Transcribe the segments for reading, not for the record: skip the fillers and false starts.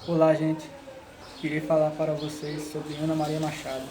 Olá, gente. Queria falar para vocês sobre Ana Maria Machado.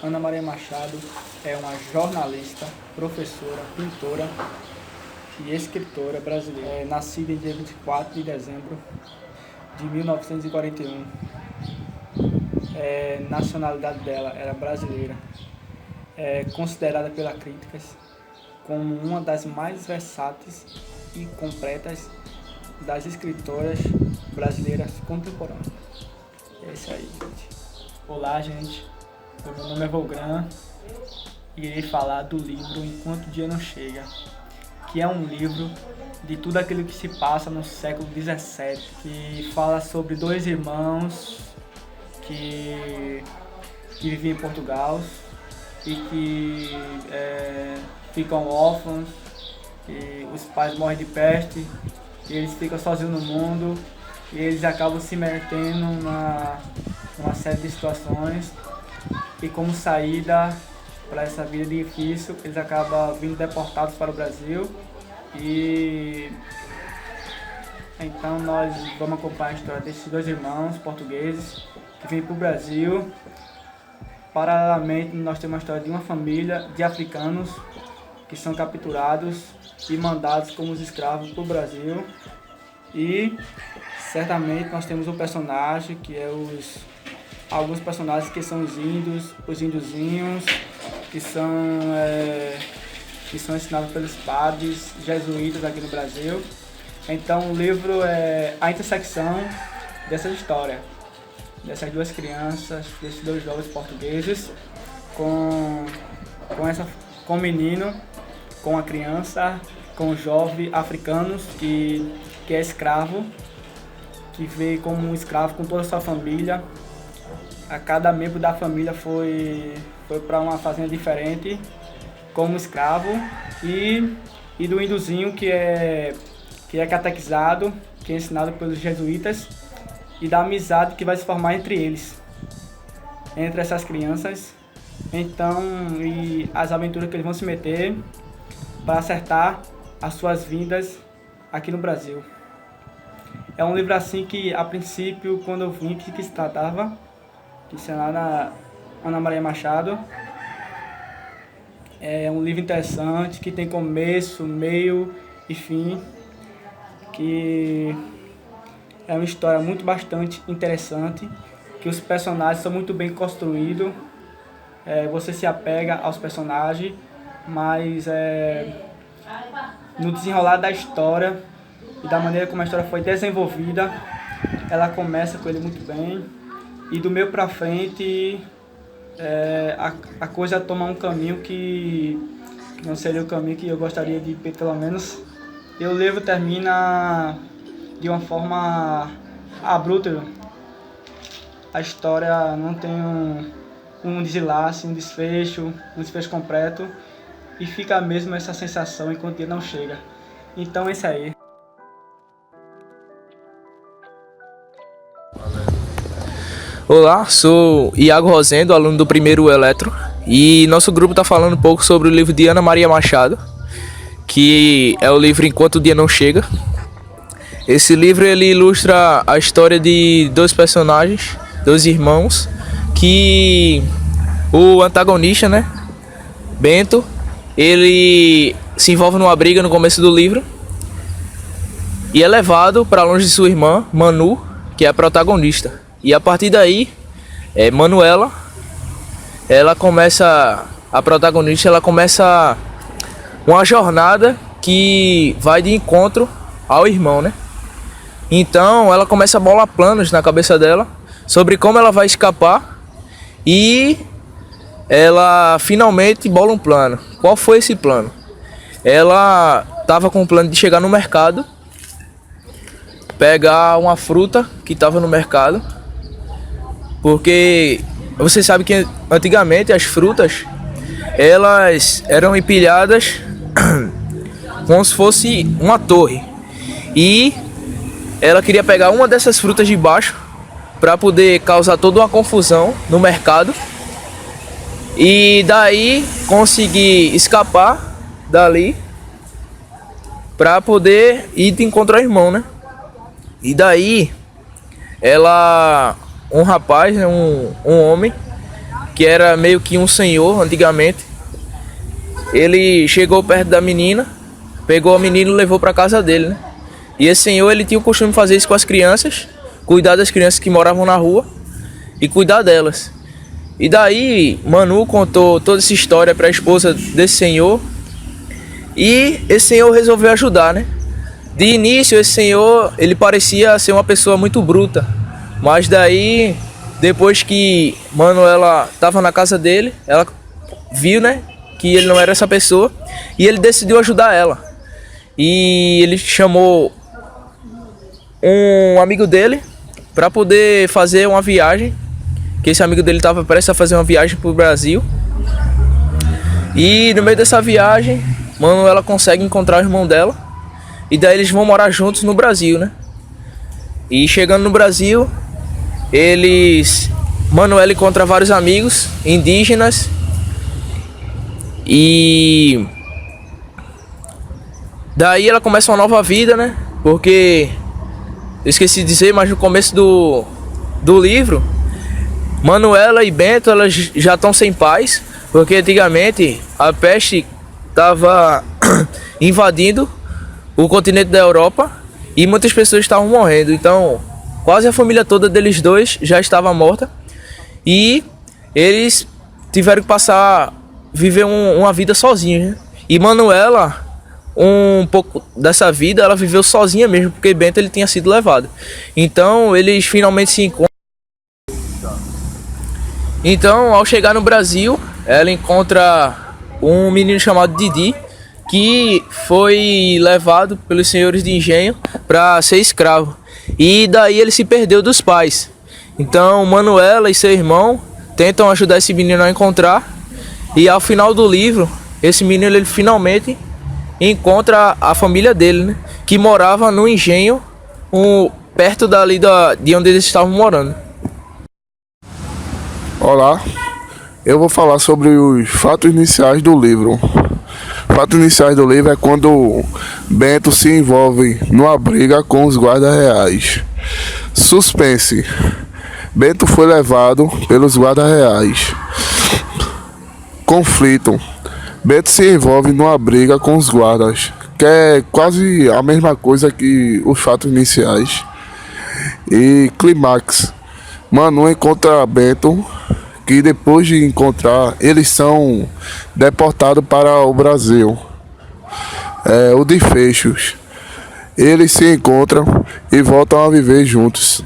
Ana Maria Machado é uma jornalista, professora, pintora e escritora brasileira. É nascida em dia 24 de dezembro de 1941. Nacionalidade dela era brasileira. É considerada pelas críticas como uma das mais versáteis e completas das escritoras brasileiras contemporâneas. É isso aí, gente. Olá, gente. Meu nome é Volgran e irei falar do livro Enquanto o Dia Não Chega, que é um livro de tudo aquilo que se passa no século XVII, que fala sobre dois irmãos que viviam em Portugal e que ficam órfãos, e os pais morrem de peste, e eles ficam sozinhos no mundo, e eles acabam se metendo numa série de situações, e como saída para essa vida difícil, eles acabam vindo deportados para o Brasil. E então nós vamos acompanhar a história desses dois irmãos portugueses que vêm para o Brasil. Paralelamente, nós temos a história de uma família de africanos que são capturados e mandados como escravos para o Brasil. E certamente nós temos um personagem que é alguns personagens que são os índiozinhos, que são ensinados pelos padres jesuítas aqui no Brasil. Então o livro é a intersecção dessa história, dessas duas crianças, desses dois jovens portugueses, com o menino, com a criança, com o jovem africano que é escravo, que veio como um escravo com toda a sua família. A cada membro da família foi para uma fazenda diferente como escravo, e do índiozinho que é catequizado, que é ensinado pelos jesuítas, e da amizade que vai se formar entre eles, entre essas crianças. Então, e as aventuras que eles vão se meter para acertar as suas vindas aqui no Brasil. É um livro assim que, a princípio, quando eu vi que se tratava, que se chama Ana Maria Machado, é um livro interessante, que tem começo, meio e fim, que é uma história bastante interessante, que os personagens são muito bem construídos, você se apega aos personagens, mas no desenrolar da história e da maneira como a história foi desenvolvida, ela começa com ele muito bem, e do meio pra frente a coisa toma um caminho que não seria o caminho que eu gostaria de ver, pelo menos. E o livro termina de uma forma abrupta. A história não tem um desenlace, um desfecho completo, e fica mesmo essa sensação enquanto ele não chega. Então é isso aí. Olá, sou Iago Rosendo, aluno do primeiro Eletro, e nosso grupo está falando um pouco sobre o livro de Ana Maria Machado, que é o livro Enquanto o Dia Não Chega. Esse livro ele ilustra a história de dois personagens, dois irmãos, que o antagonista, né, Bento, ele se envolve numa briga no começo do livro e é levado para longe de sua irmã, Manu, que é a protagonista. E a partir daí, Manuela, a protagonista, ela começa uma jornada que vai de encontro ao irmão, né? Então ela começa a bolar planos na cabeça dela sobre como ela vai escapar, e ela finalmente bola um plano. Qual foi esse plano? Ela estava com o plano de chegar no mercado, pegar uma fruta que estava no mercado, porque você sabe que antigamente as frutas elas eram empilhadas como se fosse uma torre, e ela queria pegar uma dessas frutas de baixo para poder causar toda uma confusão no mercado e daí conseguir escapar dali para poder ir de encontro ao irmão, né? E daí um rapaz, um homem, que era meio que um senhor antigamente, ele chegou perto da menina, pegou a menina e levou para casa dele, né? E esse senhor, ele tinha o costume de fazer isso com as crianças, cuidar das crianças que moravam na rua e cuidar delas. E daí, Manu contou toda essa história para a esposa desse senhor e esse senhor resolveu ajudar, né? De início, esse senhor, ele parecia ser uma pessoa muito bruta, mas daí, depois que Manuela estava na casa dele, ela viu, né, que ele não era essa pessoa e ele decidiu ajudar ela. E ele chamou um amigo dele para poder fazer uma viagem, que esse amigo dele estava prestes a fazer uma viagem para o Brasil. E no meio dessa viagem, Manuela consegue encontrar o irmão dela e daí eles vão morar juntos no Brasil, né? E chegando no Brasil, Manuela encontra vários amigos indígenas e daí ela começa uma nova vida, né? Porque eu esqueci de dizer, mas no começo do livro, Manuela e Bento, elas já estão sem paz, porque antigamente a peste estava invadindo o continente da Europa e muitas pessoas estavam morrendo. Então, quase a família toda deles dois já estava morta e eles tiveram que viver uma vida sozinhos, né? E Manuela, um pouco dessa vida ela viveu sozinha mesmo, porque Bento ele tinha sido levado. Então eles finalmente se encontram. Então, ao chegar no Brasil, ela encontra um menino chamado Didi, que foi levado pelos senhores de engenho para ser escravo. E daí ele se perdeu dos pais. Então Manuela e seu irmão tentam ajudar esse menino a encontrar. E ao final do livro, esse menino ele finalmente encontra a família dele, né? Que morava no engenho, perto dali de onde eles estavam morando. Olá, eu vou falar sobre os fatos iniciais do livro. Fatos iniciais do livro é quando Bento se envolve numa briga com os guardas reais. Suspense. Bento foi levado pelos guardas reais. Conflito. Bento se envolve numa briga com os guardas, que é quase a mesma coisa que os fatos iniciais. E clímax. Manu encontra Bento, que depois de encontrar, eles são deportados para o Brasil. O desfechos. Eles se encontram e voltam a viver juntos.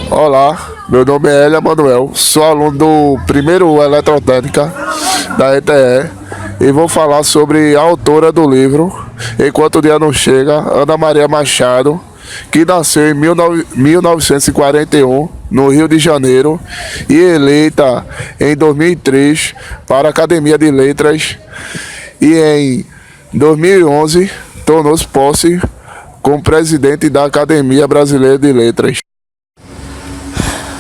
Olá, meu nome é Elia Manuel, sou aluno do primeiro Eletrotécnica da ETE e vou falar sobre a autora do livro Enquanto o Dia Não Chega, Ana Maria Machado, que nasceu em 1941 no Rio de Janeiro e eleita em 2003 para a Academia de Letras e em 2011 tornou-se posse como presidente da Academia Brasileira de Letras.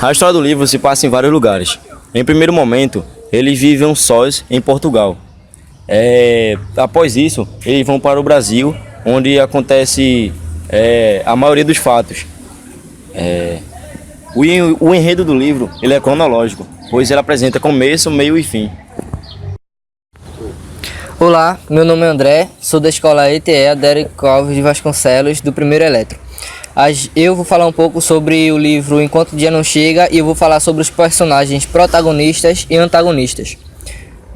A história do livro se passa em vários lugares. Em primeiro momento, eles vivem sós em Portugal. Após isso, eles vão para o Brasil, onde acontece a maioria dos fatos. O enredo do livro ele é cronológico, pois ele apresenta começo, meio e fim. Olá, meu nome é André, sou da escola ETE Adérico Alves de Vasconcelos, do primeiro Eletro. Eu vou falar um pouco sobre o livro Enquanto o Dia Não Chega e eu vou falar sobre os personagens protagonistas e antagonistas.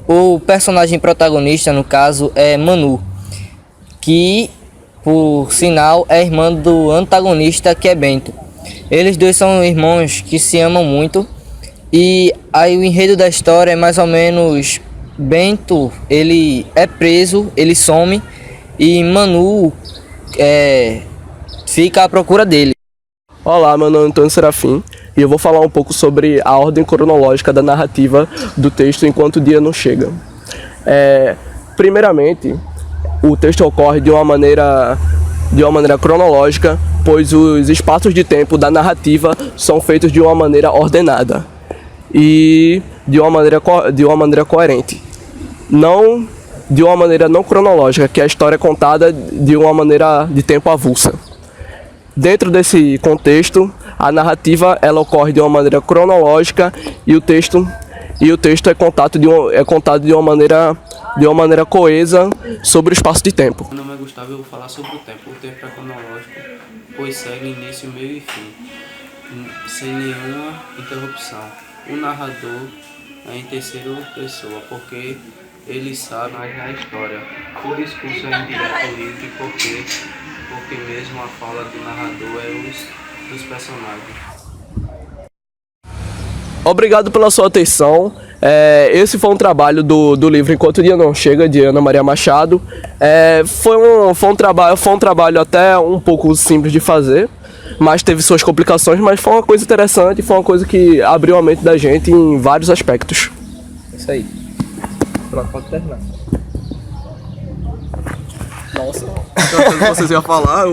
O personagem protagonista, no caso, é Manu, que, por sinal, é irmã do antagonista, que é Bento. Eles dois são irmãos que se amam muito e aí o enredo da história é mais ou menos: Bento, ele é preso, ele some e Manu fica à procura dele. Olá, meu nome é Antônio Serafim e eu vou falar um pouco sobre a ordem cronológica da narrativa do texto Enquanto o Dia Não Chega. Primeiramente, o texto ocorre de uma maneira cronológica, pois os espaços de tempo da narrativa são feitos de uma maneira ordenada e de uma maneira coerente. Não de uma maneira não cronológica, que a história é contada de uma maneira de tempo avulsa. Dentro desse contexto, a narrativa ela ocorre de uma maneira cronológica e o texto é contado de uma maneira coesa sobre o espaço de tempo. Meu nome é Gustavo e eu vou falar sobre o tempo. O tempo é cronológico, pois segue início, meio e fim, sem nenhuma interrupção. O narrador é em terceira pessoa, porque ele sabe mais a história. O discurso é indireto livre, porque mesmo a fala do narrador é dos personagens. Obrigado pela sua atenção. Esse foi um trabalho do livro Enquanto o Dia Não Chega, de Ana Maria Machado. Foi um trabalho até um pouco simples de fazer, mas teve suas complicações, mas foi uma coisa interessante, foi uma coisa que abriu a mente da gente em vários aspectos. É isso aí. Pronto, pode terminar. Nossa, eu achando que vocês iam falar,